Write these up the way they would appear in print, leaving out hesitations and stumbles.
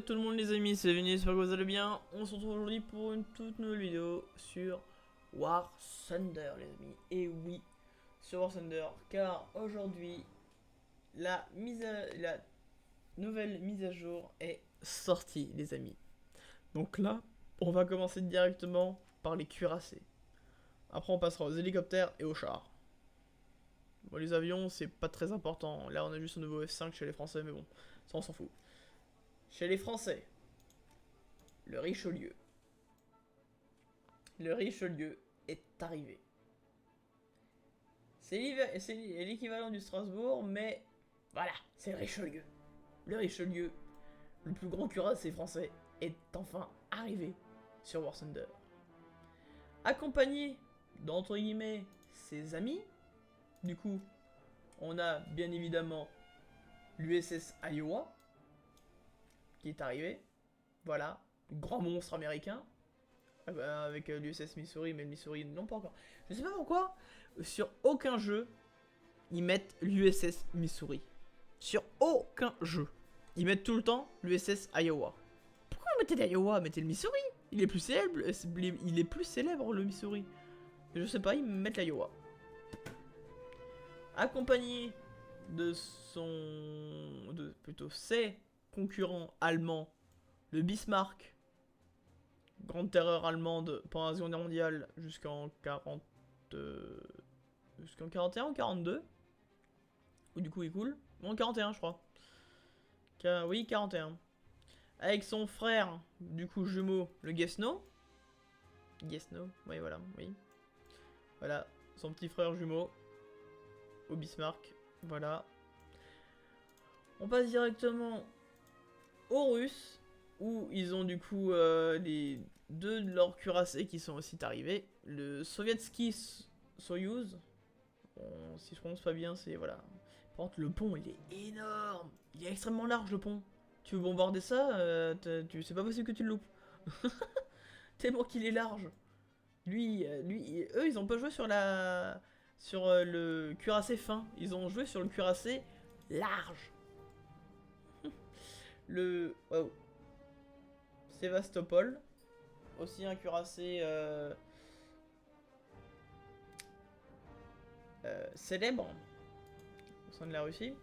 tout le monde les amis, c'est Venu, j'espère que vous allez bien. On se retrouve aujourd'hui pour une toute nouvelle vidéo sur War Thunder les amis. Et oui, sur War Thunder, car aujourd'hui la nouvelle mise à jour est sortie les amis. Donc là, on va commencer directement par les cuirassés. Après on passera aux hélicoptères et aux chars. Bon, les avions c'est pas très important, là on a juste un nouveau F5 chez les Français mais bon, ça on s'en fout. Chez les Français, le Richelieu. Le Richelieu est arrivé. C'est l'équivalent du Strasbourg, mais voilà, c'est le Richelieu. Le Richelieu, le plus grand cuirassé français, est enfin arrivé sur War Thunder. Accompagné d'entre guillemets ses amis, du coup, on a bien évidemment l'USS Iowa qui est arrivé. Voilà, grand monstre américain. Avec l'USS Missouri, mais le Missouri non pas encore. Je sais pas pourquoi, sur aucun jeu, ils mettent l'USS Missouri. Sur aucun jeu. Ils mettent tout le temps l'USS Iowa. Pourquoi vous mettez l'Iowa? Mettez le Missouri. Il est plus célèbre, le Missouri. Je sais pas, ils mettent l'Iowa. Accompagné de plutôt ses concurrents allemands, le Bismarck, grande terreur allemande pendant la Seconde Guerre mondiale jusqu'en 40... jusqu'en 41 ou 42. Ou du coup il coule. Bon, 41 je crois. Oui, 41. Avec son frère, du coup jumeau, le Guesno. Guesno, oui voilà, oui. Voilà, son petit frère jumeau. Au Bismarck, voilà. On passe directement aux Russes. Où ils ont du coup les deux de leurs cuirassés qui sont aussi arrivés. Le Sovietsky Soyuz. Bon, si je prononce pas bien, c'est voilà. Par contre, le pont il est énorme. Il est extrêmement large le pont. Tu veux bombarder ça, c'est pas possible que tu le loupes. Tellement qu'il est large. Eux, ils ont pas joué sur le cuirassé fin. Ils ont joué sur le cuirassé large. Le wow. Sébastopol, aussi un cuirassé célèbre au sein de la Russie.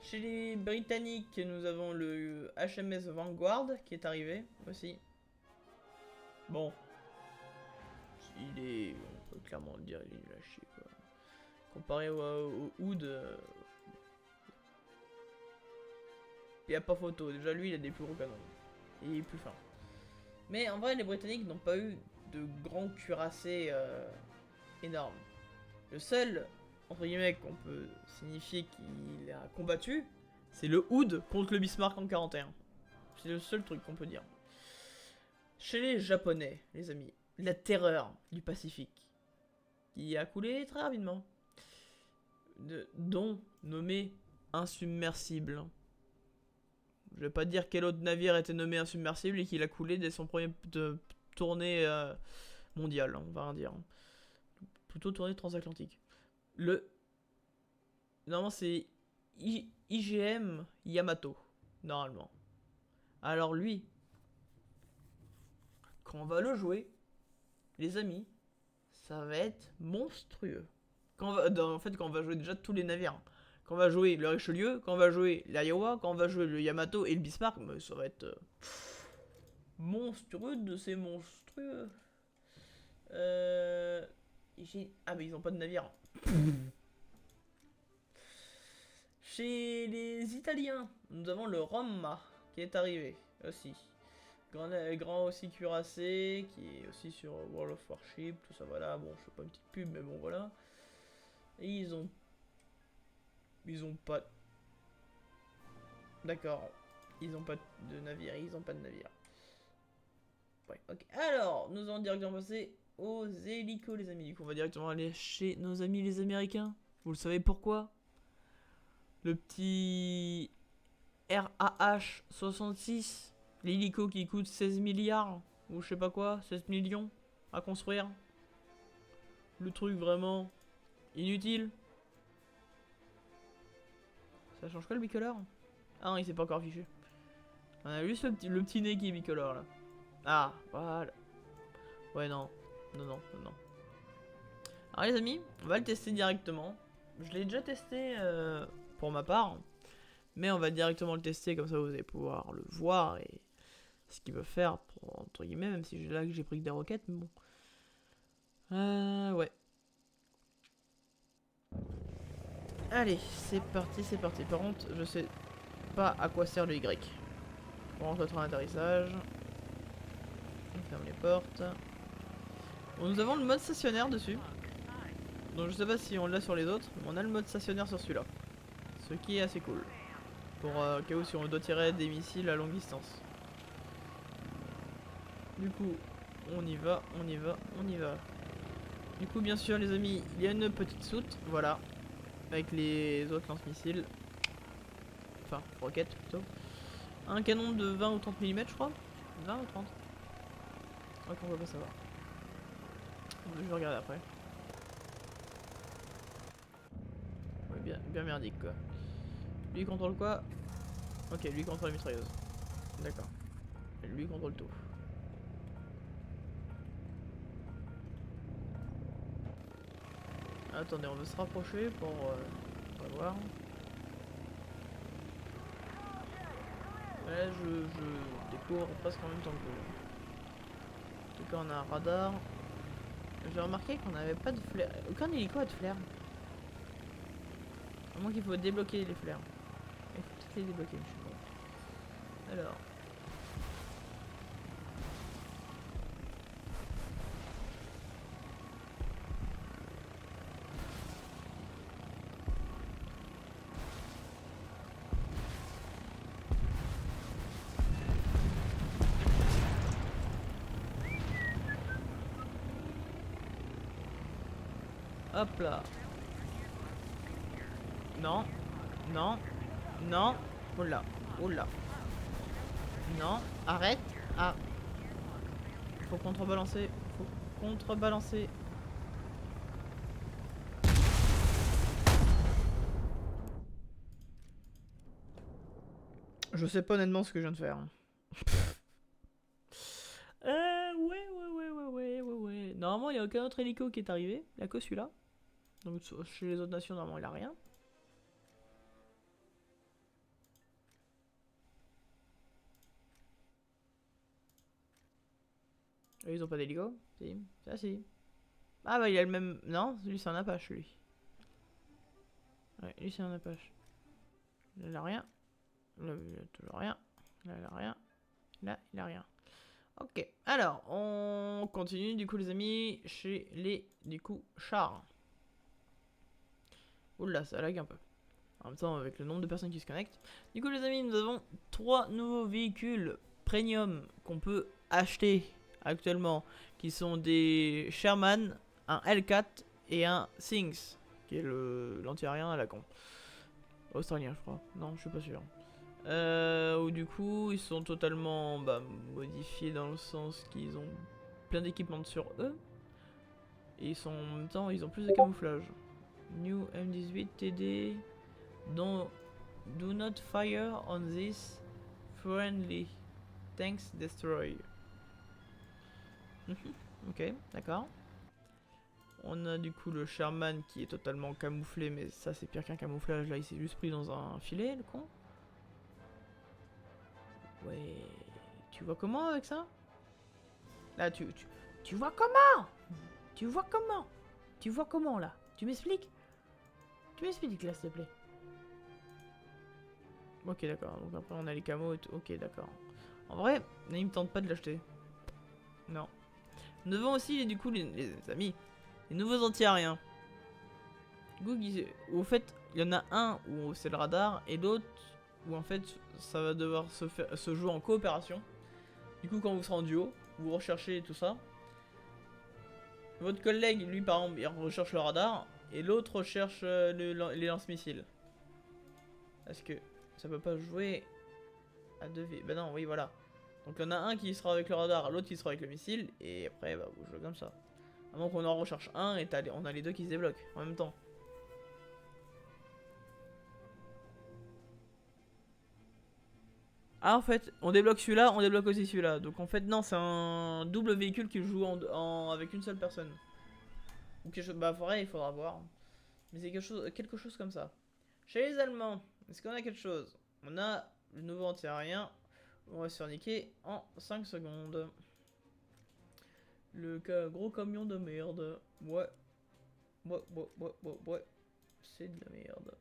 Chez les Britanniques, nous avons le HMS Vanguard qui est arrivé aussi. Bon, il est, on peut clairement le dire, il est lâché quoi. Comparé au Hood, il n'y a pas photo. Déjà lui, il a des plus gros canons. Et il est plus fin. Mais en vrai, les Britanniques n'ont pas eu de grands cuirassés énormes. Le seul, entre guillemets, qu'on peut signifier qu'il a combattu, c'est le Hood contre le Bismarck en 41. C'est le seul truc qu'on peut dire. Chez les Japonais, les amis, la terreur du Pacifique, qui a coulé très rapidement, dont nommé insubmersible. Je vais pas dire quel autre navire était nommé insubmersible et qu'il a coulé dès son premier tournée mondiale, on va dire. Plutôt tournée transatlantique. Normalement c'est IGM Yamato, normalement. Alors lui, quand on va le jouer, les amis, ça va être monstrueux. En fait, quand on va jouer déjà tous les navires. Quand on va jouer le Richelieu, quand on va jouer l'Iowa, quand on va jouer le Yamato et le Bismarck, ça va être monstrueux de ces monstrueux. Ah mais ils ont pas de navire. Chez les Italiens, nous avons le Roma qui est arrivé aussi. Grand aussi cuirassé, qui est aussi sur World of Warship, tout ça voilà. Bon, je fais pas une petite pub, mais bon voilà. Et ils ont pas... D'accord. Ils ont pas de navire, ils ont pas de navire. Ouais, ok. Alors, nous allons directement passer aux hélicos, les amis. Du coup, on va directement aller chez nos amis les Américains. Vous le savez pourquoi? Le petit RAH-66, l'hélico qui coûte 16 milliards, ou je sais pas quoi, 16 millions à construire. Le truc vraiment inutile. Ça change quoi le bicolore? Ah non, il s'est pas encore affiché. On a juste le petit nez qui est bicolore là. Ah, voilà. Ouais, non. Non, non, non, non. Alors les amis, on va le tester directement. Je l'ai déjà testé pour ma part. Mais on va directement le tester, comme ça vous allez pouvoir le voir et ce qu'il veut faire, pour, entre guillemets, même si là que j'ai pris que des roquettes, mais bon. Ouais. Allez, c'est parti, c'est parti. Par contre, je sais pas à quoi sert le Y. On rentre en atterrissage. On ferme les portes. Bon, nous avons le mode stationnaire dessus. Donc je sais pas si on l'a sur les autres, mais on a le mode stationnaire sur celui-là. Ce qui est assez cool. Pour cas où si on doit tirer des missiles à longue distance. Du coup, on y va, on y va, on y va. Du coup, bien sûr, les amis, il y a une petite soute, voilà. Avec les autres lance-missiles. Enfin, roquettes plutôt. Un canon de 20 ou 30 mm, je crois. 20 ou 30. Ok, on va pas savoir. Je vais regarder après. Ouais, bien merdique quoi. Lui il contrôle quoi? Ok, lui il contrôle la mitrailleuse. D'accord. Lui il contrôle tout. Attendez, on veut se rapprocher pour on va voir. Là je découvre presque en même temps que vous. En tout cas on a un radar. J'ai remarqué qu'on n'avait pas de flair. Aucun hélico a de flair. À moins qu'il faut débloquer les flares. Il faut peut-être les débloquer, je sais pas. Alors. Hop là. Non. Non. Non. Oula. Oula. Non. Arrête. Ah. Faut contrebalancer. Faut contrebalancer. Je sais pas honnêtement ce que je viens de faire. Ouais. Normalement, il n'y a aucun autre hélico qui est arrivé. Il n'y a que celui-là. Donc, chez les autres nations, normalement, il a rien. Ils ont pas d'hélico? Si. Ça, si. Ah, bah, il a le même. Non, lui, c'est un Apache, lui. Ouais, lui, c'est un Apache. Là, il a rien. Là, il a toujours rien. Là, il a rien. Là, il a rien. Ok, alors, on continue, du coup, les amis, chez les, du coup, chars. Oula, ça lag un peu. En même temps, avec le nombre de personnes qui se connectent. Du coup, les amis, nous avons 3 nouveaux véhicules premium qu'on peut acheter actuellement, qui sont des Sherman, un L4 et un Things, qui est l'anti-aérien à la con. Australien, je crois. Non, je suis pas sûr. Où du coup, ils sont totalement modifiés dans le sens qu'ils ont plein d'équipements sur eux. Et ils sont en même temps, ils ont plus de camouflage. New M18 TD. Do not fire on this friendly. Tanks destroy. Ok, d'accord. On a du coup le Sherman qui est totalement camouflé, mais ça c'est pire qu'un camouflage. Là, il s'est juste pris dans un filet, le con. Ouais. Tu vois comment avec ça? Là, tu vois comment? Tu vois comment? Tu vois comment là? Tu m'expliques? Tu m'expliques là, s'il te plaît. Ok, d'accord. Donc après, on a les camos et tout. Ok, d'accord. En vrai, il me tente pas de l'acheter. Non. Nous avons aussi, du coup, les amis, les nouveaux anti-aériens. Du coup, où en fait, il y en a un où c'est le radar et l'autre où en fait, ça va devoir se jouer en coopération. Du coup, quand vous serez en duo, vous recherchez tout ça. Votre collègue, lui, par exemple, il recherche le radar et l'autre recherche les lance-missiles. Parce que ça peut pas jouer à 2v. Bah non, oui, voilà. Donc il y en a un qui sera avec le radar, l'autre qui sera avec le missile, et après, bah, vous jouez comme ça. À moins qu'on en recherche un et on a les deux qui se débloquent en même temps. Ah en fait, on débloque celui-là, on débloque aussi celui-là. Donc en fait non, c'est un double véhicule qui joue avec une seule personne. Ou quelque chose, bah vrai, il faudra voir. Mais c'est quelque chose comme ça. Chez les Allemands, est-ce qu'on a quelque chose? On a le nouveau anti-aérien. On va se faire niquer en 5 secondes. Le gros camion de merde. Ouais. Ouais. C'est de la merde.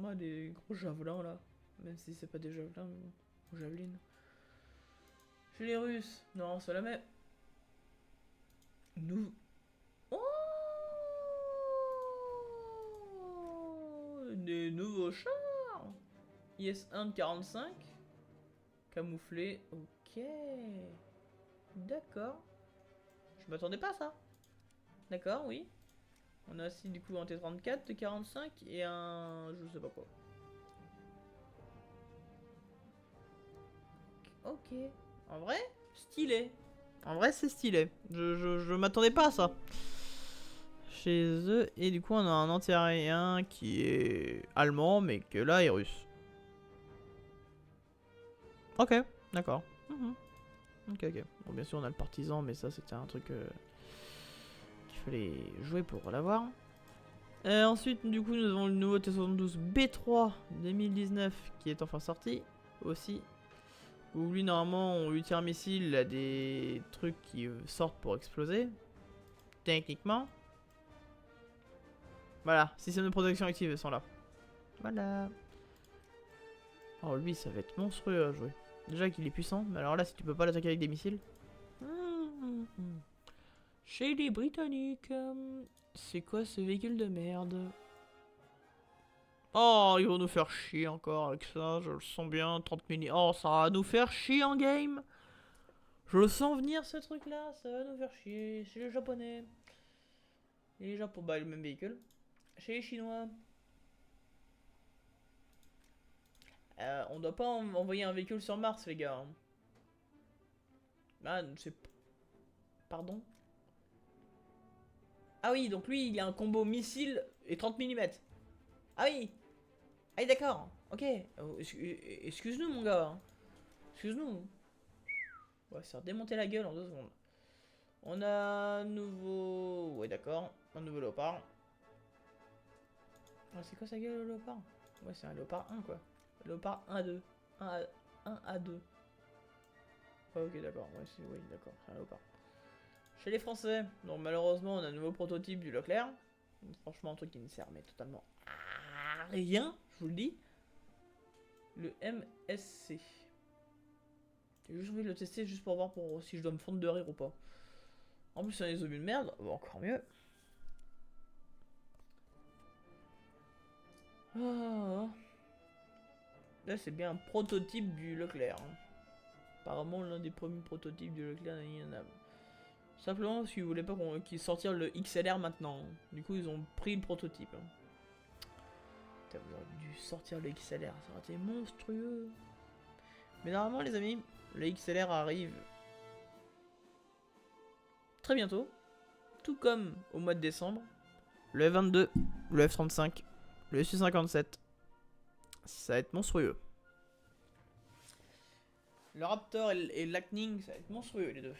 Ouais, des gros javelins là. Même si c'est pas des javelins, mais bon. Javelines. Chez les Russes. Non, ça la met. Nous. Oh, des nouveaux chars. IS-1 de 45. Camouflé. Ok. D'accord. Je m'attendais pas à ça. D'accord, oui. On a aussi du coup un T-34 de 45 et un... je sais pas quoi. Ok. En vrai, stylé. En vrai, c'est stylé. Je m'attendais pas à ça. Chez eux. Et du coup, on a un anti-aérien qui est allemand, mais que là est russe. Ok, d'accord. Ok. Bon, bien sûr, on a le partisan, mais ça, c'était un truc qu'il fallait jouer pour l'avoir. Ensuite, du coup, nous avons le nouveau T72 B3 2019 qui est enfin sorti aussi. Où lui, normalement, on lui tire un missile, il a des trucs qui sortent pour exploser. Techniquement. Voilà, système de protection active sont là. Voilà. Oh, lui, ça va être monstrueux à jouer. Déjà qu'il est puissant, mais alors là, si tu peux pas l'attaquer avec des missiles. Chez les Britanniques, c'est quoi ce véhicule de merde? Oh, ils vont nous faire chier encore avec ça, je le sens bien, 30 mini. Oh, ça va nous faire chier en game. Je le sens venir ce truc là, ça va nous faire chier. Chez les Japonais. Et les Japonais, bah le même véhicule. Chez les Chinois. On doit pas envoyer un véhicule sur Mars, les gars. Ah, c'est... Pardon? Ah oui, donc lui, il a un combo missile et 30 mm. Ah oui. Ah oui, d'accord. Ok. Excuse-nous, mon gars. Excuse-nous. On va se faire démonter la gueule en 2 secondes. On a un nouveau... Ouais, d'accord. Un nouveau léopard. Ah, c'est quoi sa gueule, le léopard? Ouais, c'est un léopard 1, quoi. Léopard 1 à 2. 1 à 2. Ah, ok, d'accord. Ouais, oui, d'accord. C'est un léopard. Chez les Français, donc malheureusement, on a un nouveau prototype du Leclerc. Donc, franchement, un truc qui ne sert mais totalement à rien, je vous le dis. Le MSC. J'ai juste envie de le tester juste pour voir si je dois me fondre de rire ou pas. En plus, il y a des obus de merde, bah, encore mieux. Ah. Là, c'est bien un prototype du Leclerc. Apparemment, l'un des premiers prototypes du Leclerc inatteignable. Simplement parce qu'ils voulaient pas qu'ils sortirent le XLR maintenant. Du coup, ils ont pris le prototype. Putain, vous auriez dû sortir le XLR, ça aurait été monstrueux. Mais normalement, les amis, le XLR arrive très bientôt. Tout comme au mois de décembre. Le F22, le F35, le Su-57. Ça va être monstrueux. Le Raptor et le Lightning, ça va être monstrueux les deux.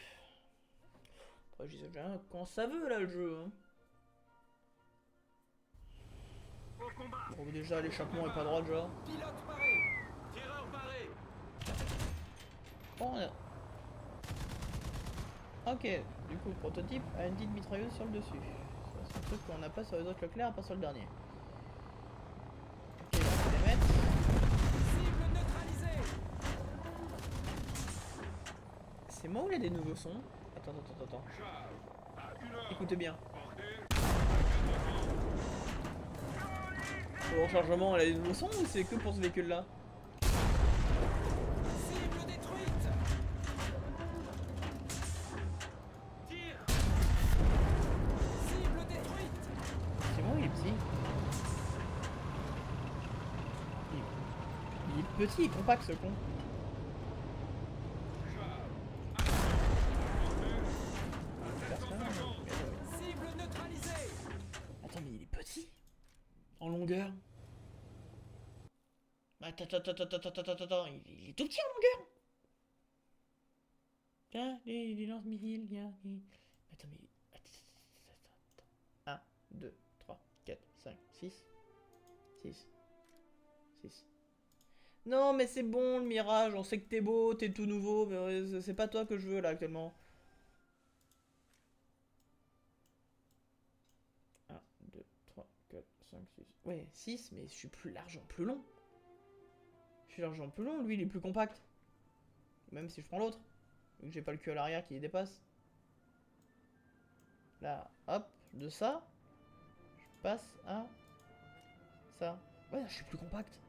Après, je disais bien quand ça veut là le jeu. Hein. Bon, déjà, l'échappement est pas droit déjà. Pilote paré. Tireur paré. Bon, ok, du coup, le prototype a une petite mitrailleuse sur le dessus. C'est un truc qu'on n'a pas sur les autres Leclerc, pas sur le dernier. Ok, on va les mettre. Cible neutralisée. C'est moi ou il y a des nouveaux sons? Attends. Écoutez bien. Au rechargement, elle a des nouveaux sons ou c'est que pour ce véhicule là? Cible détruite. Tire. Cible détruite. C'est moi ou il est petit? Il est petit, il est compact ce con. Cible neutralisée. Attends, mais il est petit en longueur. Attends, il est tout petit en longueur. Tiens, les lance-missiles, viens. Attends, mais. Attends. 1, 2, 3, 4, 5, 6. 6. 6. Non, mais c'est bon le mirage, on sait que t'es beau, t'es tout nouveau, mais c'est pas toi que je veux là actuellement. 1, 2, 3, 4, 5, 6. Ouais, 6, mais je suis plus large en plus long. Je suis large en plus long, lui il est plus compact. Même si je prends l'autre. Vu que j'ai pas le cul à l'arrière qui dépasse. Là, hop, de ça, je passe à ça. Ouais, je suis plus compact.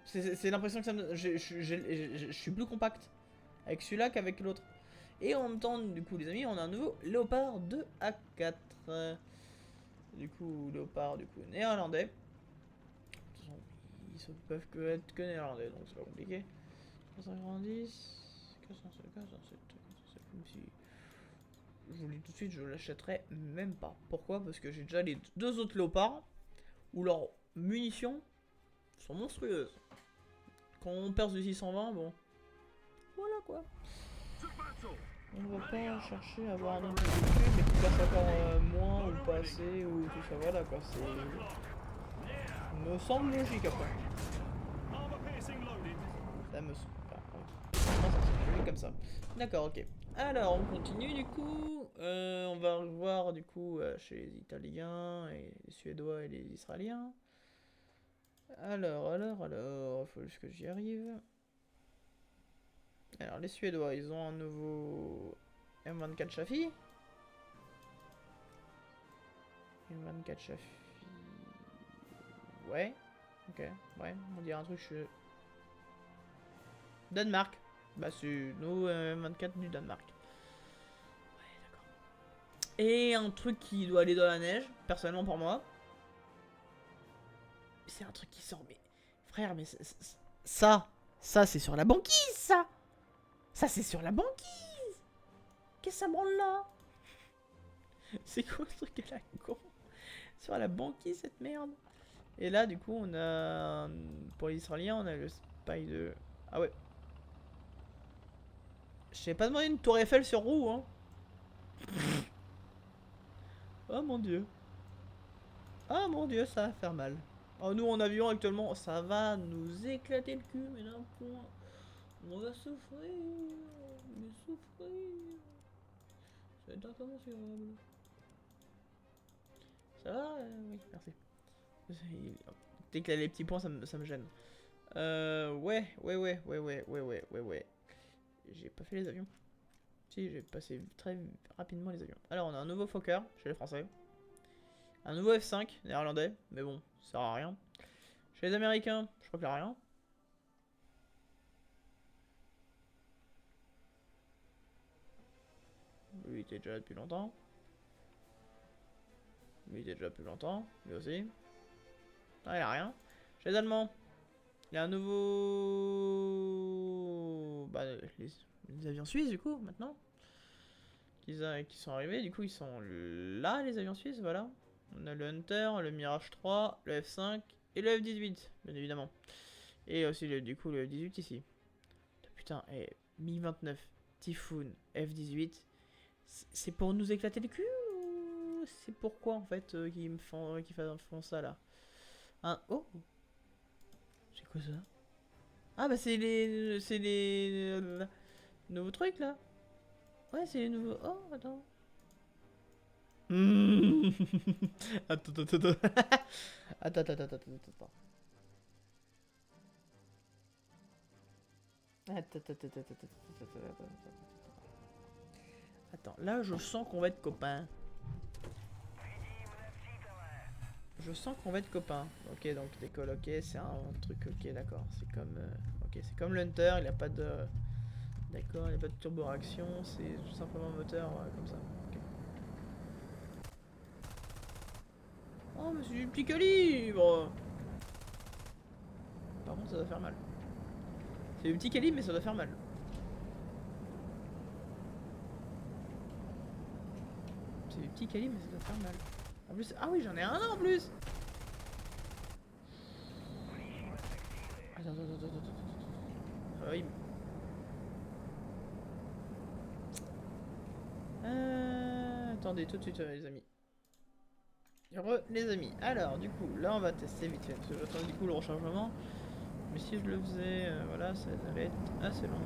C'est l'impression que ça me... Je suis plus compact avec celui-là qu'avec l'autre. Et en même temps, du coup, les amis, on a un nouveau Léopard 2A4. Du coup, Léopard, du coup, néerlandais. De toute façon, ils ne peuvent que être que néerlandais, donc c'est pas compliqué. 490, 407, 407, 407, même si... Je vous le dis tout de suite, je l'achèterai même pas. Pourquoi? Parce que j'ai déjà les deux autres Léopards, où leurs munitions sont monstrueuses. Quand on perce du 620, bon... Voilà quoi. On va pas chercher à avoir un nombre de véhicules, mais qui passe encore moins ou pas assez ou tout ça, voilà quoi, c'est... me semble logique après. Ça me semble... Enfin, ça comme ça. D'accord, ok. Alors, on continue du coup. On va revoir du coup chez les Italiens et les Suédois et les Israéliens. Alors, faut juste que j'y arrive. Alors, les Suédois, ils ont un nouveau M24 Chafi. M24 Chafi. Ouais. Ok, ouais, on dirait un truc chez... Danemark. Bah, c'est nous M24 du Danemark. Ouais, d'accord. Et un truc qui doit aller dans la neige, personnellement pour moi. C'est un truc qui sort, mais... Frère, mais ça c'est sur la banquise, ça. Ça, c'est sur la banquise. Qu'est-ce que ça branle là? C'est quoi ce truc à la con? Sur la banquise, cette merde. Et là, du coup, on a... Pour les Israéliens, on a le Spy de... Ah ouais. Je t'ai pas demandé une tour Eiffel sur roue, hein. Oh mon dieu. Ah mon dieu, ça va faire mal. Oh, nous en avion actuellement, ça va nous éclater le cul, mais d'un point. On va souffrir. Mais souffrir. Ça va être incommensurable. Ça va oui, merci. Dès qu'il a les petits points, ça me gêne. Ouais. J'ai pas fait les avions. Si, j'ai passé très rapidement les avions. Alors, on a un nouveau Fokker chez les Français. Un nouveau F5 néerlandais, mais bon, ça sert à rien. Chez les Américains, je crois qu'il n'y a rien. Lui, il était déjà là depuis longtemps. Lui, il était déjà depuis longtemps. Lui aussi. Ah, il a rien. Chez les Allemands, il y a un nouveau... Bah, les avions suisses, du coup, maintenant. Qui sont arrivés, du coup, ils sont là, les avions suisses, voilà. On a le Hunter, le Mirage 3, le F5 et le F18, bien évidemment. Et aussi, du coup, le F18 ici. Putain, Mi-29, Typhoon, F18, c'est pour nous éclater le cul ou c'est pourquoi en fait qu'ils font ça là? Oh, c'est quoi ça? Ah bah c'est les nouveaux trucs là. Ouais, c'est les nouveaux. Oh, attends. Attends. Attends. Attends, là je sens qu'on va être copains. Je sens qu'on va être copains. Ok, donc décolle, ok, c'est un truc, ok, d'accord. C'est comme, ok, c'est comme l'Hunter, il a pas de, d'accord, il n'y a pas de turbo-réaction, c'est tout simplement un moteur comme ça. Okay. Oh, mais c'est du petit calibre. Par contre, ça doit faire mal. C'est du petit calibre, mais ça doit faire mal. C'est du petit calibre, mais ça doit faire mal. En plus, ah oui, j'en ai un en plus. Ah oui. Attendez tout de suite les amis. Les amis. Alors du coup là on va tester vite fait. Parce que j'attends du coup le rechargement. Mais si je le faisais, voilà, ça allait être assez long.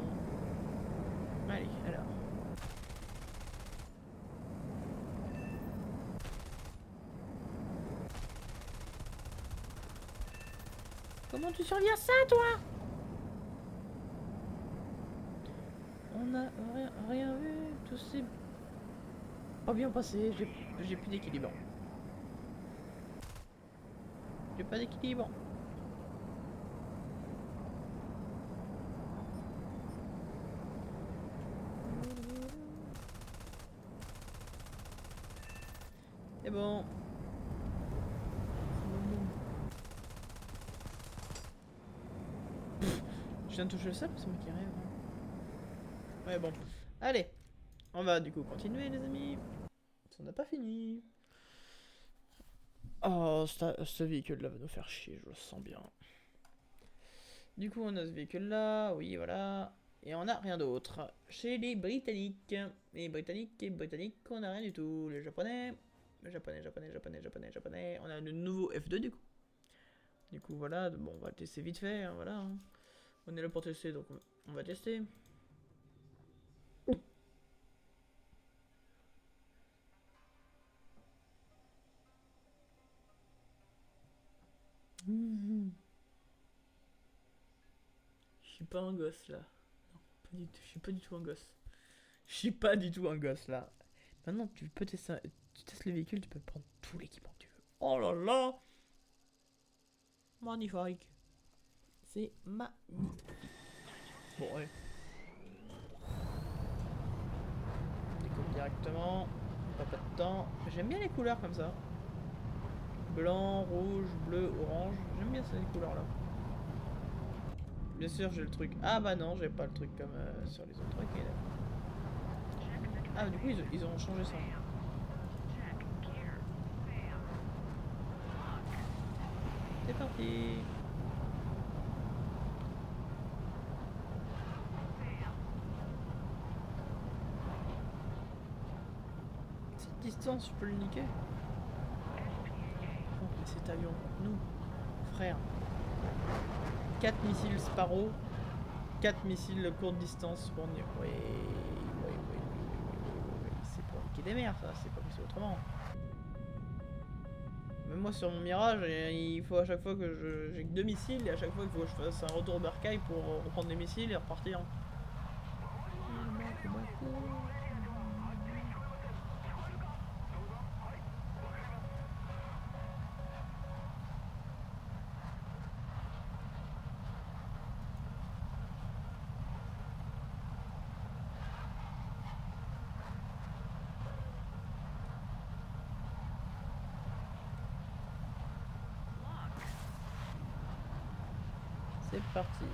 Allez, alors. Comment tu survis à ça, toi? On n'a rien vu, tout s'est pas bien passé, j'ai plus d'équilibre. J'ai pas d'équilibre. C'est bon. Je viens de toucher le sable, c'est moi qui rêve. Ouais, bon. Allez, on va du coup continuer, les amis. On n'a pas fini. Oh, ce véhicule-là va nous faire chier, je le sens bien. Du coup, on a ce véhicule-là, oui, voilà. Et on n'a rien d'autre. Chez les Britanniques. Les Britanniques, on n'a rien du tout. Les Japonais. Japonais. On a le nouveau F2 du coup. Du coup, voilà. Bon, on va tester vite fait, hein, voilà. On est là pour tester, donc on va tester. Je suis pas un gosse là. Non, pas du tout. Je suis pas du tout un gosse. Je suis pas du tout un gosse là. Maintenant, tu peux tester, tu testes le véhicule, tu peux prendre tout l'équipement que tu veux. Oh là là, magnifique. C'est magnifique. Bon, ouais. On découpe directement. Pas de temps. J'aime bien les couleurs comme ça. Blanc, rouge, bleu, orange. J'aime bien ces couleurs là. Bien sûr, j'ai le truc. Ah bah non, j'ai pas le truc comme sur les autres. Ok, là. Ah, du coup, ils ont changé ça. C'est parti. Cette distance, je peux le niquer. Oh, mais cet avion, nous, frère. 4 missiles Sparrow, 4 missiles courte distance pour nous. Oui, c'est pour niquer des mers, ça, c'est pas possible autrement. Même moi sur mon Mirage, il faut à chaque fois que j'ai que 2 missiles, et à chaque fois il faut que je fasse un retour bercail pour reprendre les missiles et repartir. C'est parti.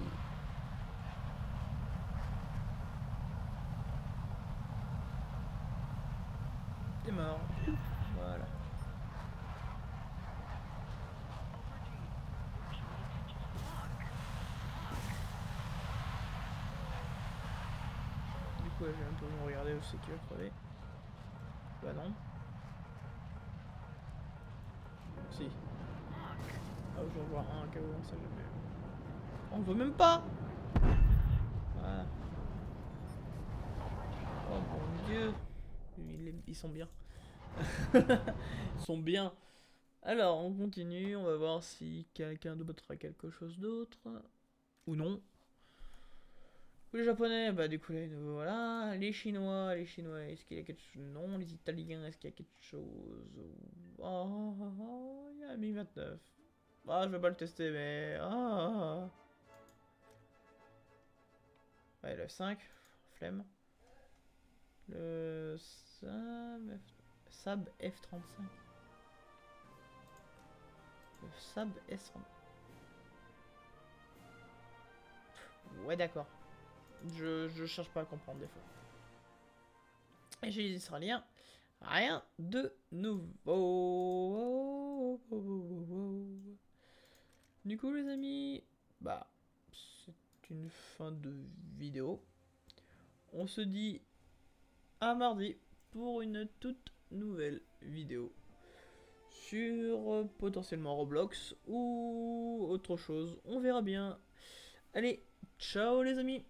T'es mort. Voilà. Du coup, j'ai un peu regardé où c'est qu'il va crever. Bah non. Si. Ah, je vais voir un cas où on sait jamais. On veut même pas. Voilà. Oh mon dieu. Ils sont bien. Ils sont bien. Alors, on continue. On va voir si quelqu'un d'autre a quelque chose d'autre. Ou non. Les Japonais, bah du coup là, voilà. Les Chinois, est-ce qu'il y a quelque chose? Non. Les Italiens, est-ce qu'il y a quelque chose? Oh, il y a un Mi-29. Ah, je vais pas le tester, mais... Ah. Ouais, le 5. Flemme. Le Saab F35. Le Saab S35. Ouais, d'accord. Je cherche pas à comprendre des fois. Et chez les Israéliens, rien de nouveau. Du coup, les amis, bah, une fin de vidéo. On se dit à mardi pour une toute nouvelle vidéo sur potentiellement Roblox ou autre chose. On verra bien. Allez, ciao les amis!